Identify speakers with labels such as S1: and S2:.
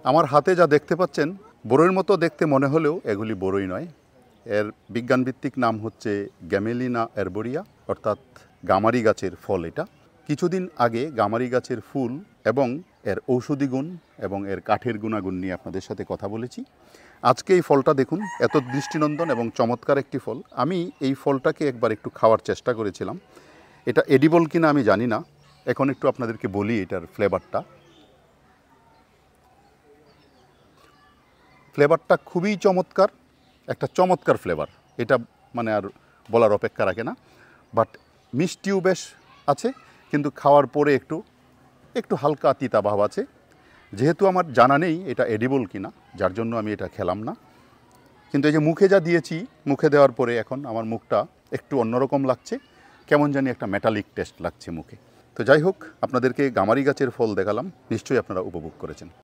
S1: আমার হাতে যা দেখতে পাচ্ছেন বড়ইয়ের মতো দেখতে মনে হলেও এগুলি বড়ই নয়। এর বিজ্ঞানভিত্তিক নাম হচ্ছে গ্যামেলিনা আরবোরিয়া, অর্থাৎ গামারি গাছের ফল এটা। কিছুদিন আগে গামারি গাছের ফুল এবং এর ঔষধি গুণ এবং এর কাঠের গুণাগুণ নিয়ে আপনাদের সাথে কথা বলেছি। আজকে এই ফলটা দেখুন, এত দৃষ্টিনন্দন এবং চমৎকার একটি ফল। আমি এই ফলটাকে একবার একটু খাওয়ার চেষ্টা করেছিলাম। এটা এডিবল কিনা আমি জানি না, এখন একটু আপনাদেরকে বলি এটার ফ্লেভারটা খুবই চমৎকার, একটা চমৎকার ফ্লেভার। এটা মানে আর বলার অপেক্ষা রাখে না। বাট মিষ্টিও বেশ আছে, কিন্তু খাওয়ার পরে একটু একটু হালকা তিতা ভাব আছে। যেহেতু আমার জানা নেই এটা এডিবল কিনা, যার জন্য আমি এটা খেলাম না। কিন্তু এই যে মুখে যা দিয়েছি, মুখে দেওয়ার পরে এখন আমার মুখটা একটু অন্যরকম লাগছে, কেমন জানি একটা মেটালিক টেস্ট লাগছে মুখে। তো যাই হোক, আপনাদেরকে গামারি গাছের ফল দেখালাম, নিশ্চয়ই আপনারা উপভোগ করেছেন।